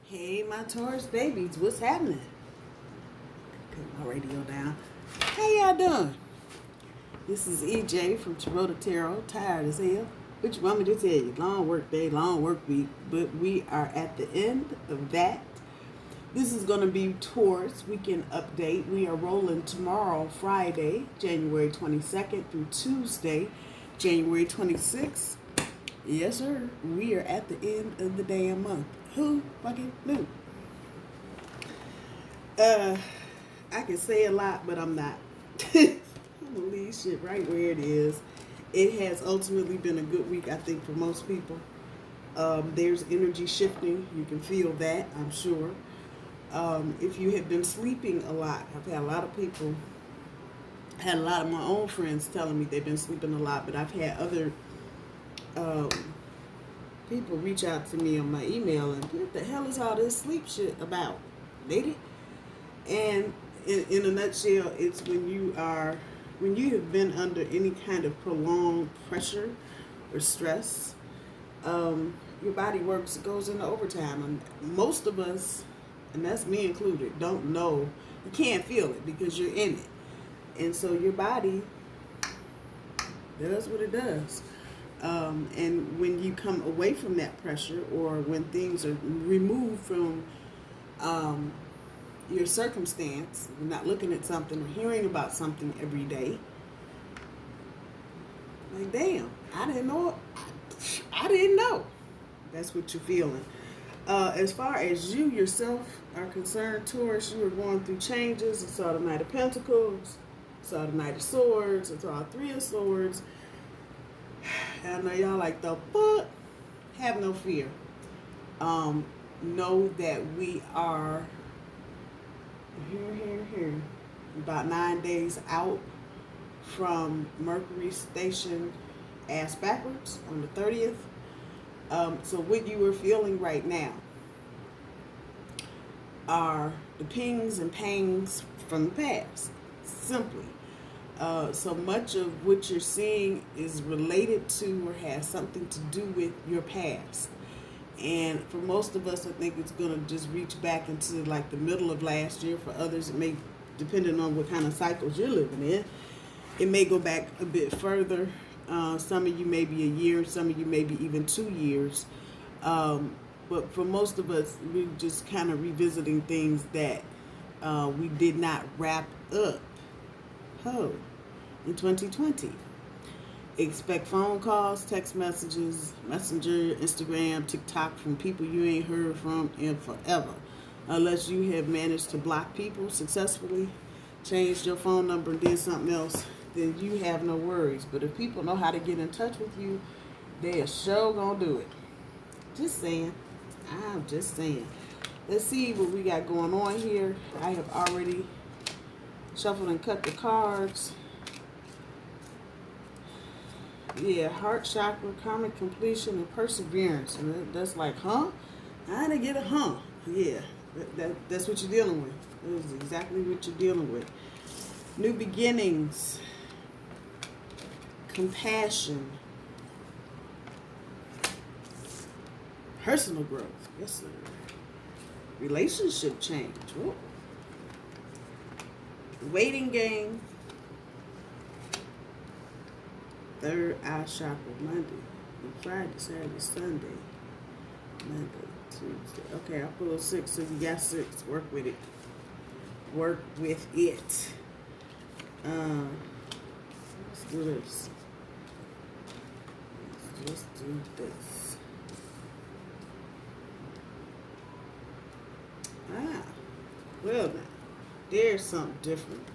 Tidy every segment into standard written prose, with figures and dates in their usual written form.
Hey, my Taurus babies, what's happening? Put my radio down. How y'all doing? This is EJ from Taurota Tarot. Tired as hell. What you want me to tell you? Long work day, long work week, but we are at the end of that. This is going to be Taurus weekend update. We are rolling tomorrow, Friday, January 22nd through Tuesday, January 26th. Yes, sir. We are at the end of the damn month. Who fucking knew? I can say a lot, but I'm not. I'm gonna leave shit right where it is. It has ultimately been a good week, I think, for most people. There's energy shifting. You can feel that, I'm sure. If you have been sleeping a lot, I've had a lot of people, had a lot of my own friends telling me they've been sleeping a lot, but I've had other people reach out to me on my email and what the hell is all this sleep shit about, lady? And in a nutshell, it's when you have been under any kind of prolonged pressure or stress, your body goes into overtime. And most of us, and that's me included, don't know, you can't feel it because you're in it. And so your body does what it does. And when you come away from that pressure, or when things are removed from your circumstance, you're not looking at something or hearing about something every day, like, damn, I didn't know. I didn't know. That's what you're feeling. As far as you yourself are concerned, Taurus, you are going through changes. I saw the Knight of Pentacles, I saw the Knight of Swords, I saw 3 of Swords. I know y'all like the fuck. Have no fear. Know that we are here, about 9 days out from Mercury station ass backwards on the 30th. So what you are feeling right now are the pings and pangs from the past, simply. So much of what you're seeing is related to or has something to do with your past. And for most of us, I think it's going to just reach back into like the middle of last year. For others, it may, depending on what kind of cycles you're living in, it may go back a bit further. Some of you may be a year, some of you may be even 2 years. But for most of us, we're just kind of revisiting things that we did not wrap up. In 2020. Expect phone calls, text messages, Messenger, Instagram, TikTok from people you ain't heard from in forever. Unless you have managed to block people successfully, changed your phone number and did something else, then you have no worries. But if people know how to get in touch with you, they are sure gonna do it. Just saying. I'm just saying. Let's see what we got going on here. I have already shuffled and cut the cards. Yeah, heart chakra, karmic completion, and perseverance. And that's like, huh? I didn't get a huh. Yeah, that's what you're dealing with. That is exactly what you're dealing with. New beginnings, compassion, personal growth. Yes, sir. Relationship change. Whoa. Waiting game. Third eye chakra, Monday, Friday, Saturday, Sunday, Monday, Tuesday. Okay, I pulled 6, so you got 6. Work with it. Work with it. Let's do this. Let's just do this. Well now, there's something different.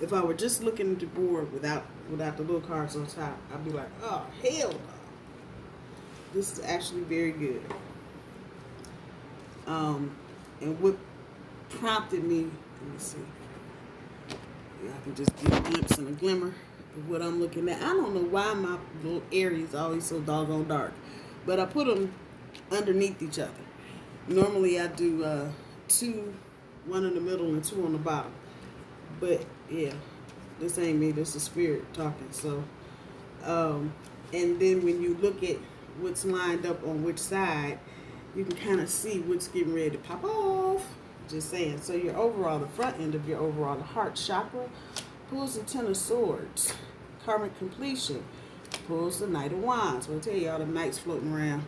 If I were just looking at the board without the little cards on top, I'd be like, oh, hell no. This is actually very good. And what prompted me, let me see. Yeah, I can just get a glimpse and a glimmer of what I'm looking at. I don't know why my little area is always so doggone dark, but I put them underneath each other. Normally I do 2, 1 in the middle and 2 on the bottom. But yeah, this ain't me, this is spirit talking. So And then when you look at what's lined up on which side, you can kind of see what's getting ready to pop off. Just saying. So your overall, the front end of your overall, the heart chakra, pulls the Ten of Swords. Karmic completion pulls the Knight of Wands. I'll tell you all the knights floating around.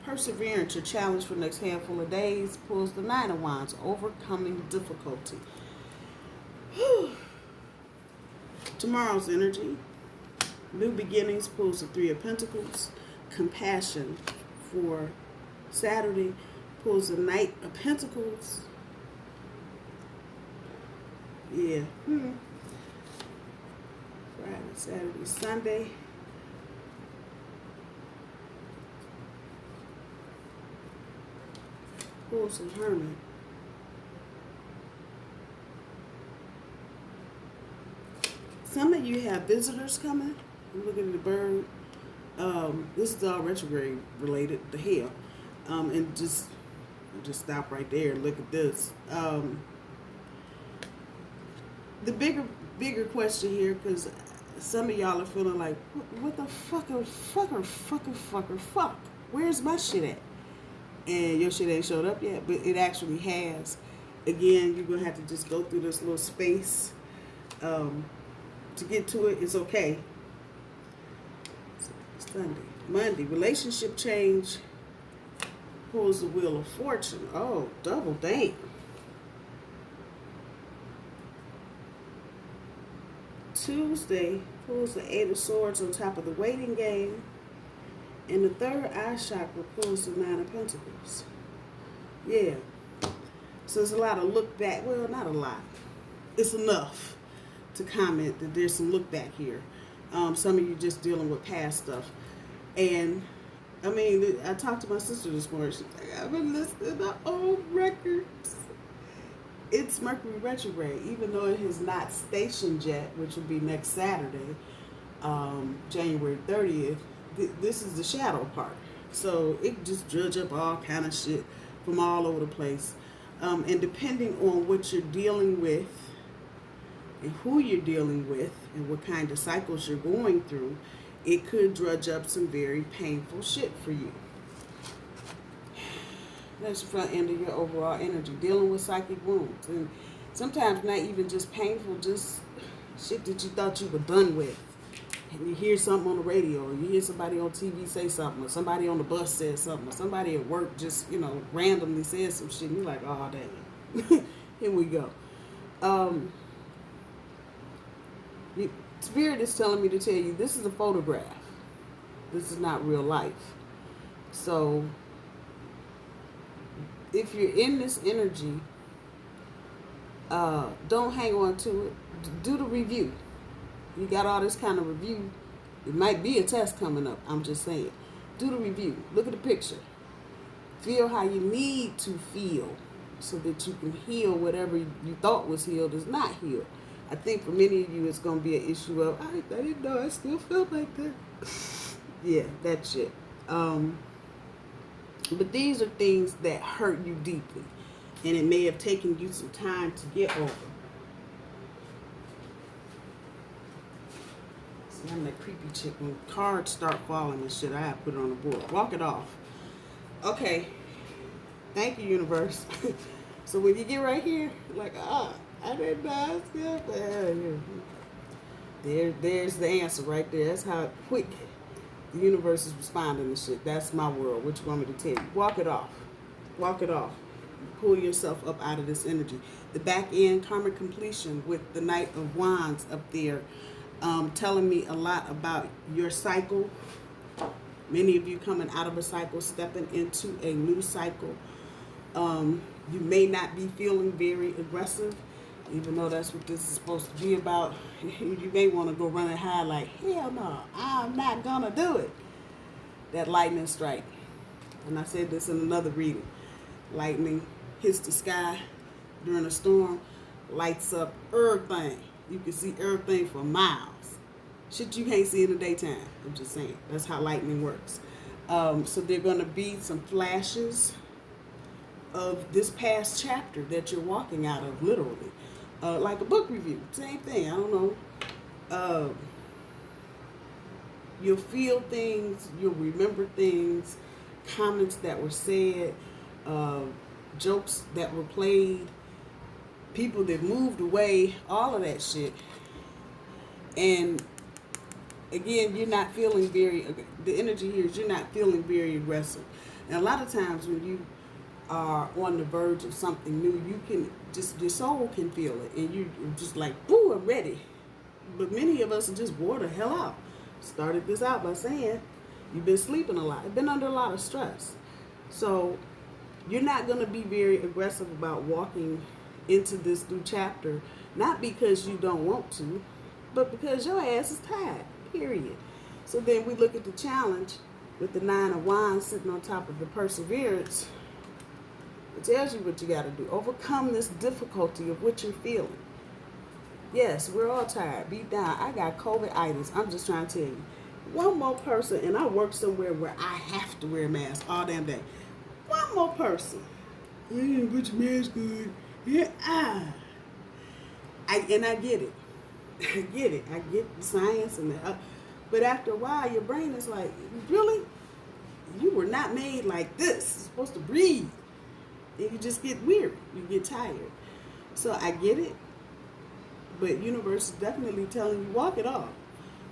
Perseverance, your challenge for the next handful of days, pulls the Nine of Wands. Overcoming difficulty. Tomorrow's energy. New beginnings pulls the Three of Pentacles. Compassion for Saturday pulls the Knight of Pentacles. Yeah. Friday, Saturday, Sunday. Pulls the Hermit. Some of you have visitors coming. Look at the bird. This is all retrograde related. The hell. And just stop right there and look at this. The bigger question here, because some of y'all are feeling like, what the fuck? Where's my shit at? And your shit ain't showed up yet, but it actually has. Again, you're gonna have to just go through this little space to get to it. It's okay. Sunday, Monday, relationship change pulls the Wheel of Fortune. Oh, double damn. Tuesday pulls the Eight of Swords on top of the waiting game. And the third eye chakra pulls the Nine of Pentacles. Yeah. So there's a lot of look back. Well, not a lot. It's enough to comment that there's some look back here. Some of you just dealing with past stuff. And, I mean, I talked to my sister this morning. She's like, I've been listening to old records. It's Mercury retrograde, even though it has not stationed yet, which will be next Saturday, January 30th. This is the shadow part. So it can just dredge up all kind of shit from all over the place. And depending on what you're dealing with and who you're dealing with and what kind of cycles you're going through, it could dredge up some very painful shit for you. That's the front end of your overall energy. Dealing with psychic wounds. And sometimes not even just painful, just shit that you thought you were done with. And you hear something on the radio, or you hear somebody on TV say something, or somebody on the bus says something, or somebody at work just, randomly says some shit, and you're like, oh, damn. Here we go. Spirit is telling me to tell you, this is a photograph. This is not real life. So, if you're in this energy, don't hang on to it. Do the review. You got all this kind of review. It might be a test coming up. I'm just saying. Do the review. Look at the picture. Feel how you need to feel so that you can heal whatever you thought was healed is not healed. I think for many of you it's going to be an issue of, I didn't know I still felt like that. Yeah, that shit. But these are things that hurt you deeply. And it may have taken you some time to get over. I'm that creepy chick. When cards start falling and shit, I have to put it on the board. Walk it off. Okay. Thank you, universe. So when you get right here, like, I didn't know I still felt. There's the answer right there. That's how quick the universe is responding to shit. That's my world. What you want me to tell you? Walk it off. Walk it off. Pull yourself up out of this energy. The back end, karmic completion with the Knight of Wands up there. Telling me a lot about your cycle. Many of you coming out of a cycle, stepping into a new cycle. You may not be feeling very aggressive, even though that's what this is supposed to be about. You may want to go running high like, hell no, I'm not gonna do it. That lightning strike. And I said this in another reading. Lightning hits the sky during a storm, lights up everything. You can see everything for miles. Shit you can't see in the daytime. I'm just saying. That's how lightning works. So there are going to be some flashes of this past chapter that you're walking out of, literally. Like a book review. Same thing. I don't know. You'll feel things, you'll remember things, comments that were said, uh, jokes that were played, people that moved away, all of that shit. And again, you're not feeling the energy here is you're not feeling very aggressive. And a lot of times when you are on the verge of something new, you can just, your soul can feel it. And you're just like, boo, I'm ready. But many of us just wore the hell out. Started this out by saying, you've been sleeping a lot. You've been under a lot of stress. So you're not going to be very aggressive about walking into this new chapter, not because you don't want to, but because your ass is tired, period. So then we look at the challenge with the 9 of Wands sitting on top of the Perseverance. It tells you what you got to do. Overcome this difficulty of what you're feeling. Yes, we're all tired, beat down. I got COVID-itis. I'm just trying to tell you. One more person, and I work somewhere where I have to wear a mask all damn day. One more person. Yeah, put your mask on. Yeah, I get it. I get it. I get the science and the, but after a while, your brain is like, really? You were not made like this. You're supposed to breathe. And you just get weary. You get tired. So I get it. But universe is definitely telling you, walk it off.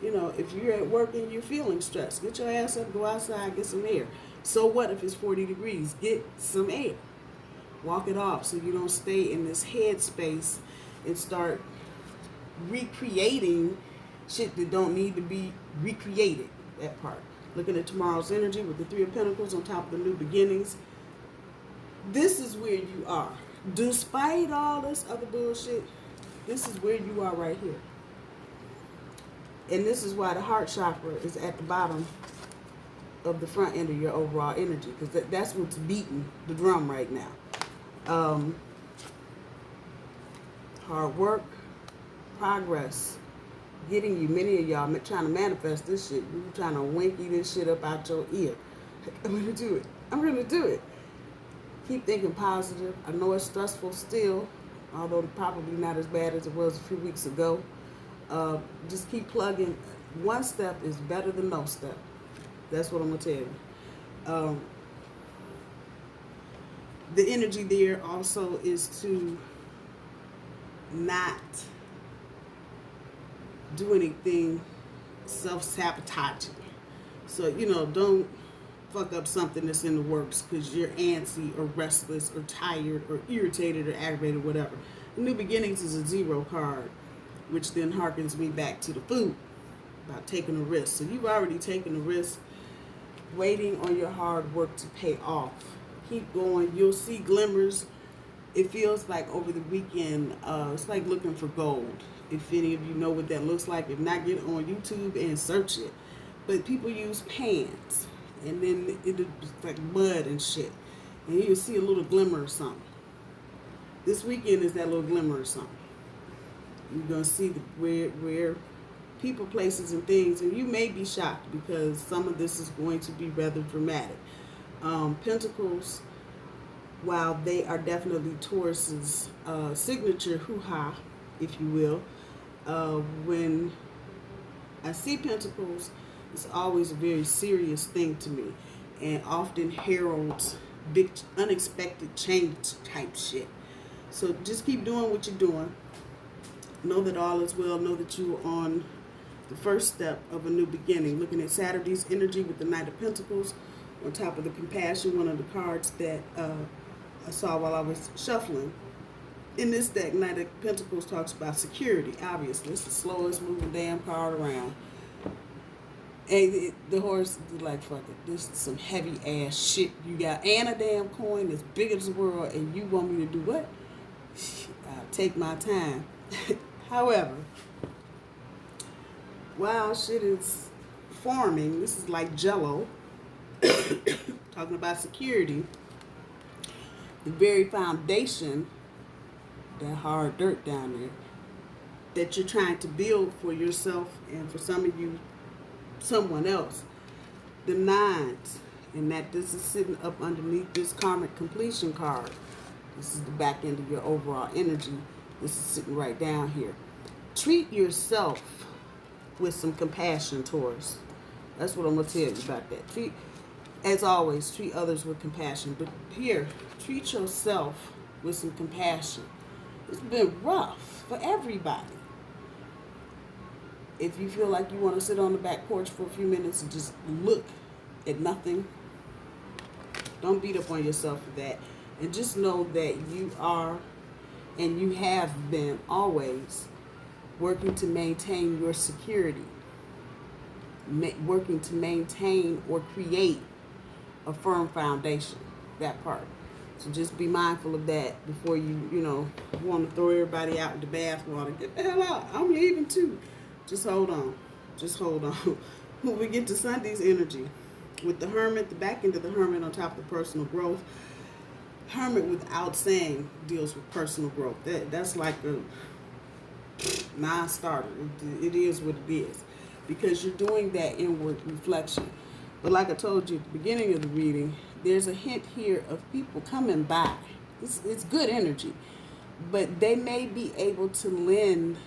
You know, if you're at work and you're feeling stressed, get your ass up, go outside, get some air. So what if it's 40 degrees? Get some air. Walk it off so you don't stay in this head space and start recreating shit that don't need to be recreated. That part. Looking at tomorrow's energy with the 3 of Pentacles on top of the new beginnings. This is where you are. Despite all this other bullshit, this is where you are right here. And this is why the heart chakra is at the bottom of the front end of your overall energy. Because that's what's beating the drum right now. Hard work, progress, getting you, many of y'all trying to manifest this shit. You're trying to winky this shit up out your ear. I'm going to do it. I'm going to do it. Keep thinking positive. I know it's stressful still, although probably not as bad as it was a few weeks ago. Just keep plugging. One step is better than no step. That's what I'm going to tell you. The energy there also is to not do anything self-sabotaging. So, you know, don't fuck up something that's in the works because you're antsy or restless or tired or irritated or aggravated, whatever. The New Beginnings is a 0 card, which then harkens me back to the food, about taking a risk. So you've already taken a risk, waiting on your hard work to pay off. Keep going. You'll see glimmers. It feels like over the weekend, it's like looking for gold. If any of you know what that looks like, if not, get on YouTube and search it. But people use pans, and then it's like mud and shit. And you'll see a little glimmer or something. This weekend is that little glimmer or something. You're going to see where people, places, and things, and you may be shocked because some of this is going to be rather dramatic. Pentacles, while they are definitely Taurus's signature hoo-ha, if you will, when I see Pentacles, it's always a very serious thing to me and often heralds big unexpected change type shit. So just keep doing what you're doing. Know that all is well. Know that you are on the first step of a new beginning. Looking at Saturday's energy with the Knight of Pentacles on top of the Compassion, one of the cards that I saw while I was shuffling. In this deck, Knight of Pentacles talks about security. Obviously, it's the slowest moving damn card around. And the horse is like, fuck it, this is some heavy ass shit you got, and a damn coin as big as the world, and you want me to do what? I'll take my time. However, while shit is forming, this is like Jello, talking about security, the very foundation, that hard dirt down there, that you're trying to build for yourself and for some of you, someone else. The 9s, and that this is sitting up underneath this karmic completion card. This is the back end of your overall energy. This is sitting right down here. Treat yourself with some compassion, Taurus. That's what I'm going to tell you about that. As always, treat others with compassion. But here, treat yourself with some compassion. It's been rough for everybody. If you feel like you want to sit on the back porch for a few minutes and just look at nothing, don't beat up on yourself for that. And just know that you are, and you have been always, working to maintain your security. Working to maintain or create a firm foundation. That part. So just be mindful of that before you want to throw everybody out with the bathwater. Get the hell out. I'm leaving too. Just hold on. Just hold on. When we get to Sunday's energy, with the Hermit, the back end of the Hermit on top of the personal growth. Hermit, without saying, deals with personal growth. That's like a non-starter. It is what it is. Because you're doing that inward reflection. But like I told you at the beginning of the reading, there's a hint here of people coming by. It's good energy. But they may be able to lend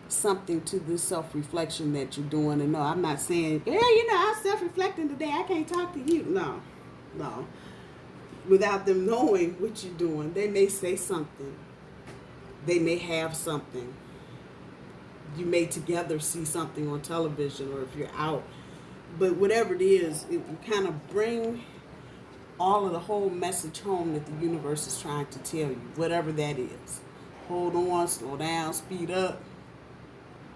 something to this self-reflection that you're doing. And no, I'm not saying, yeah, I'm self-reflecting today, I can't talk to you. No. Without them knowing what you're doing, they may say something. They may have something. You may together see something on television, or if you're out. But whatever it is, it will kind of bring all of the whole message home that the universe is trying to tell you, whatever that is. Hold on, slow down, speed up,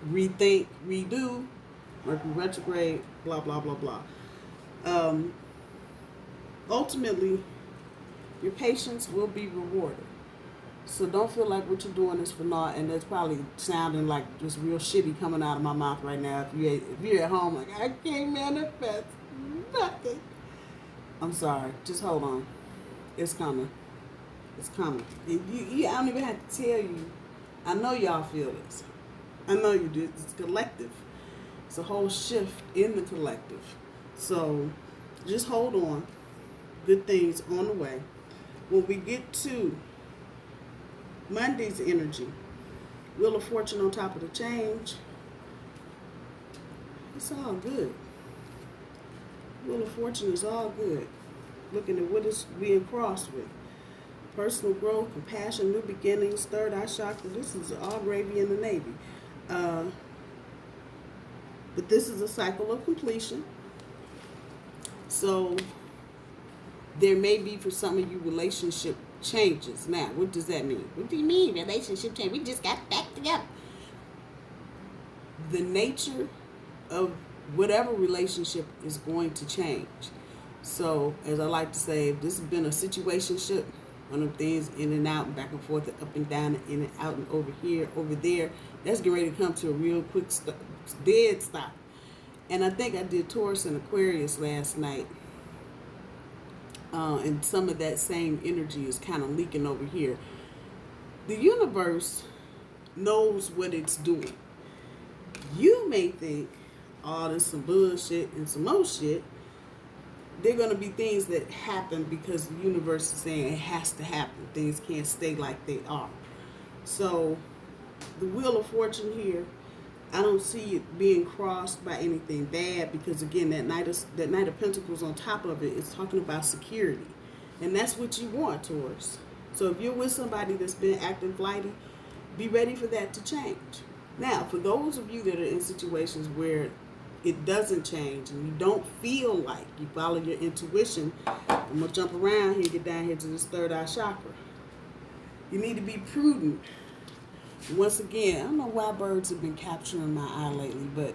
rethink, redo, Mercury retrograde, blah, blah, blah, blah. Ultimately, your patience will be rewarded. So don't feel like what you're doing is for naught, and that's probably sounding like just real shitty coming out of my mouth right now. If you're at home, like, I can't manifest nothing. I'm sorry. Just hold on. It's coming. It's coming. I don't even have to tell you. I know y'all feel this. I know you do. It's collective. It's a whole shift in the collective. So just hold on. Good things on the way. When we get to Monday's energy, Wheel of Fortune on top of the change, it's all good. Wheel of Fortune is all good. Looking at what it's being crossed with. Personal growth, compassion, new beginnings, third eye chakra. This is all gravy in the Navy. But this is a cycle of completion. So there may be, for some of you, relationship changes. Now, what does that mean? What do you mean, relationship change? We just got back together. The nature of whatever relationship is going to change. So, as I like to say, if this has been a situationship, one of the things in and out, back and forth, up and down, in and out, and over here, over there, that's getting ready to come to a real quick dead stop. And I think I did Taurus and Aquarius last night. And some of that same energy is kind of leaking over here. The universe knows what it's doing. You may think, oh, there's some bullshit and some more shit. There are going to be things that happen because the universe is saying it has to happen. Things can't stay like they are. So the Wheel of Fortune here, I don't see it being crossed by anything bad, because again, that Knight of Pentacles on top of it is talking about security. And that's what you want, Taurus. So if you're with somebody that's been acting flighty, be ready for that to change. Now, for those of you that are in situations where it doesn't change and you don't feel like you follow your intuition, I'm going to jump around here, get down here to this third eye chakra. You need to be prudent. Once again, I don't know why birds have been capturing my eye lately, but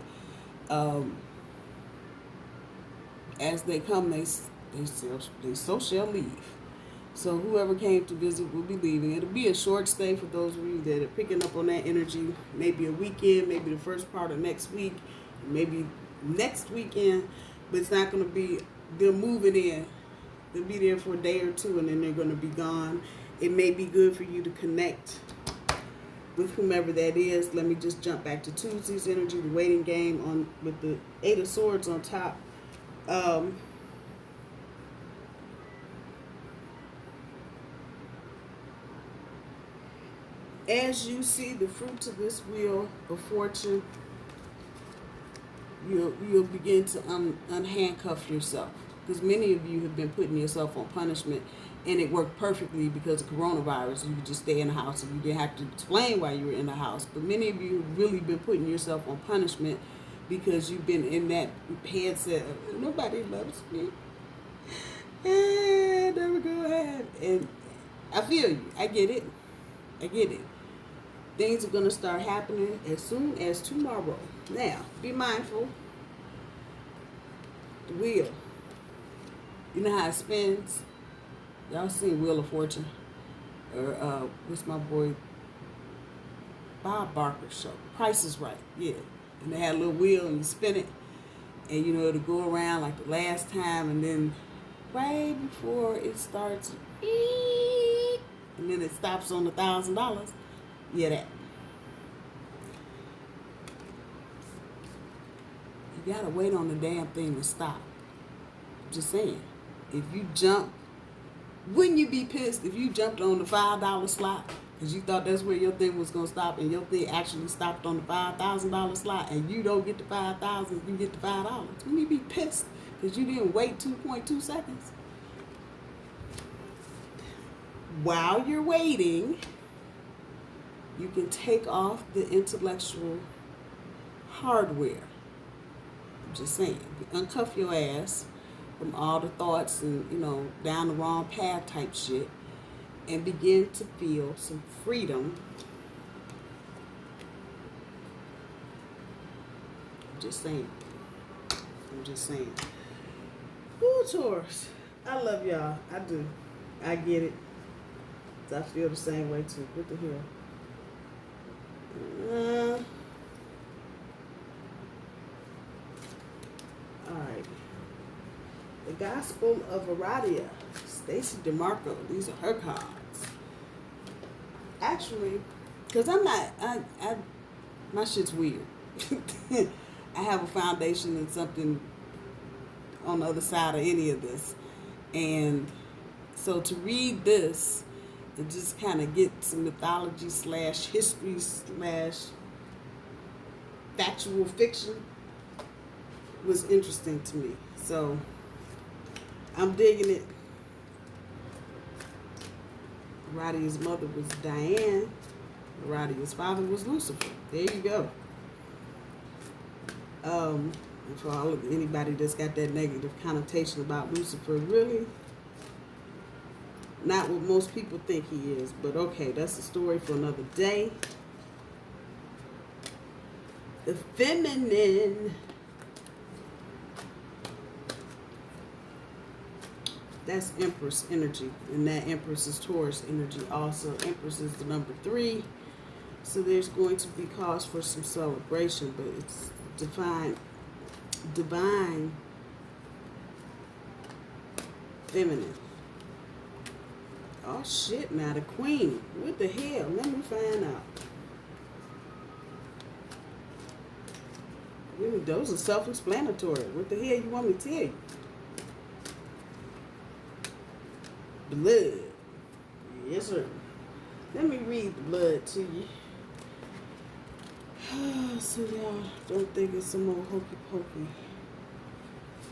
as they come, they so shall leave. So whoever came to visit will be leaving. It'll be a short stay for those of you that are picking up on that energy. Maybe a weekend, maybe the first part of next week, maybe next weekend, but it's not going to be, they're moving in. They'll be there for a day or two, and then they're going to be gone. It may be good for you to connect with whomever that is. Let me just jump back to Tuesday's energy, the waiting game on with the Eight of Swords on top. As you see the fruits of this Wheel of Fortune, you'll begin to unhandcuff yourself, because many of you have been putting yourself on punishment, and it worked perfectly because of coronavirus. You could just stay in the house and you didn't have to explain why you were in the house. But many of you have really been putting yourself on punishment because you've been in that headset of, nobody loves me. Never go ahead. And I feel you. I get it. Things are going to start happening as soon as tomorrow. Now, be mindful. The wheel. You know how it spins? Y'all seen Wheel of Fortune? Or, what's my boy? Bob Barker's show. Price is Right. Yeah. And they had a little wheel and you spin it. And, you know, it'll go around like the last time. And then right before it starts, and then it stops on $1,000. Yeah, that. You gotta wait on the damn thing to stop. Just saying. If you jump, wouldn't you be pissed if you jumped on the $5 slot because you thought that's where your thing was gonna stop, and your thing actually stopped on the $5,000 slot, and you don't get the 5,000, you get the $5? Wouldn't you be pissed because you didn't wait 2.2 seconds? While you're waiting, you can take off the intellectual hardware. I'm just saying, uncuff your ass from all the thoughts and, you know, down the wrong path type shit, and begin to feel some freedom. I'm just saying. Ooh, Taurus. I love y'all. I do. I get it. I feel the same way too. What the hell? Alright. The Gospel of Aradia. Stacy DeMarco. These are her cards. Actually, because I'm not, my shit's weird. I have a foundation and something on the other side of any of this. And so to read this, and just kind of get some mythology / history / factual fiction was interesting to me. So I'm digging it. Radia's mother was Diane. Radia's father was Lucifer. There you go. And for all of anybody that's got that negative connotation about Lucifer, really not what most people think he is, but okay, that's a story for another day. The feminine. That's Empress energy, and that Empress is Taurus energy also. Empress is the number 3, so there's going to be cause for some celebration, but it's divine feminine. Oh shit, now the Queen. What the hell? Let me find out. Really, those are self-explanatory. What the hell you want me to tell you? Blood. Yes, sir. Let me read the blood to you. So y'all don't think it's some old hokey pokey.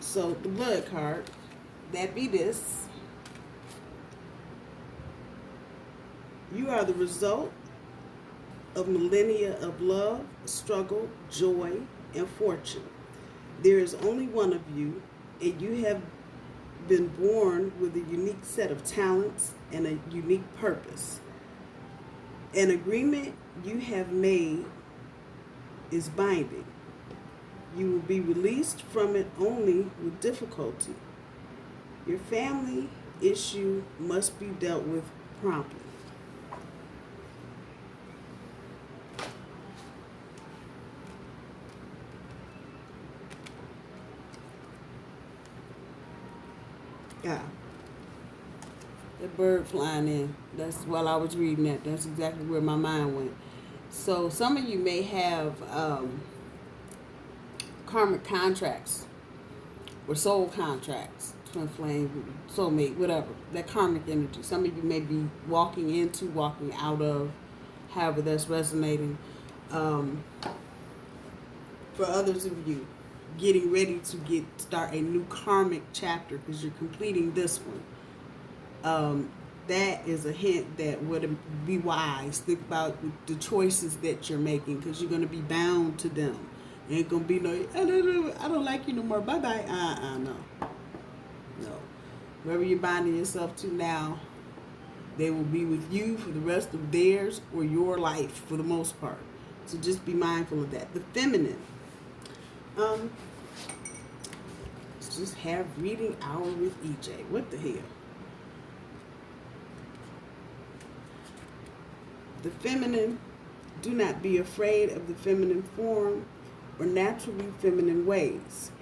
So the blood card, that be this. You are the result of millennia of love, struggle, joy, and fortune. There is only one of you, and you have been born with a unique set of talents and a unique purpose. An agreement you have made is binding. You will be released from it only with difficulty. Your family issue must be dealt with promptly. Yeah. That bird flying in. That's while I was reading that. That's exactly where my mind went. So some of you may have karmic contracts or soul contracts, twin flame, soulmate, whatever. That karmic energy. Some of you may be walking into, walking out of, however that's resonating. For others of you, getting ready to start a new karmic chapter because you're completing this one. That is a hint that would be wise. Think about the choices that you're making because you're going to be bound to them. Ain't going to be no, I don't like you no more. Bye-bye. No. No. Wherever you're binding yourself to now, they will be with you for the rest of theirs or your life for the most part. So just be mindful of that. The feminine. Let's just have reading hour with EJ. What the hell? The feminine. Do not be afraid of the feminine form or naturally feminine ways.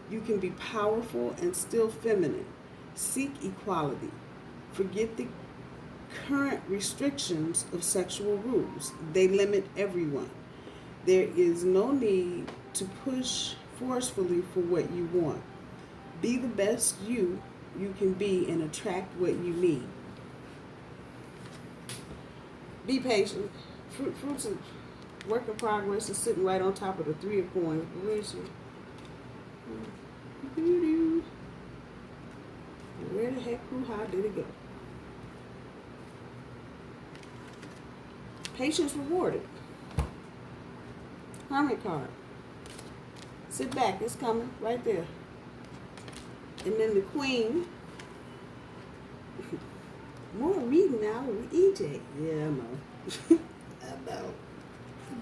You can be powerful and still feminine. Seek equality. Forget the current restrictions of sexual rules. They limit everyone. There is no need to push forcefully for what you want. Be the best you can be and attract what you need. Be patient. Fruits of work in progress is sitting right on top of the 3 of coins. Where is she? Where the heck, how did it go? Patience rewarded. Hermit card. Sit back, it's coming right there. And then the Queen. More reading now with EJ. Yeah, I know. I know.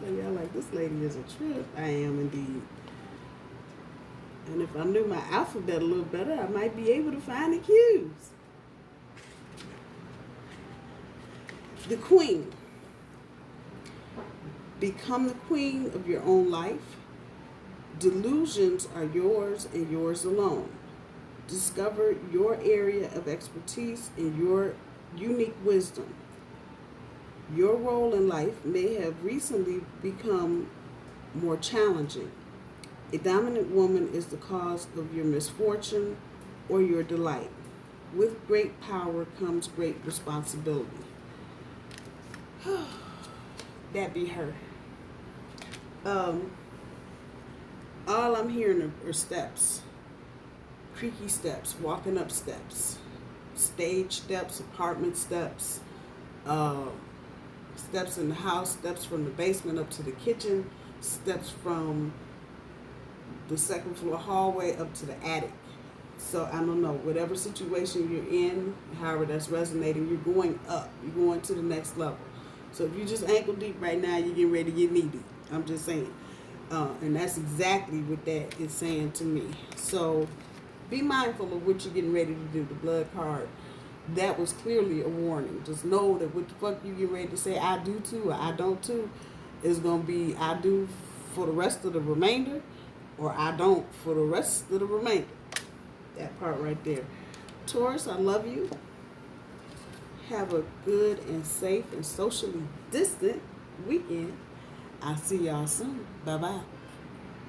But y'all like, this lady is a trip. I am indeed. And if I knew my alphabet a little better, I might be able to find the cues. The Queen. Become the queen of your own life. Delusions are yours and yours alone. Discover your area of expertise and your unique wisdom. Your role in life may have recently become more challenging. A dominant woman is the cause of your misfortune or your delight. With great power comes great responsibility. That be her. All I'm hearing are steps. Creaky steps, walking up steps. Stage steps, apartment steps. Steps in the house, steps from the basement up to the kitchen. Steps from the second floor hallway up to the attic. So I don't know, whatever situation you're in, however that's resonating, you're going up. You're going to the next level. So if you're just ankle deep right now, you're getting ready to get knee deep. I'm just saying. And that's exactly what that is saying to me. So be mindful of what you're getting ready to do. The blood card, that was clearly a warning. Just know that what the fuck you get ready to say I do to or I don't to is going to be I do for the rest of the remainder or I don't for the rest of the remainder. That part right there. Taurus, I love you. Have a good and safe and socially distant weekend. I'll see y'all soon. Bye-bye.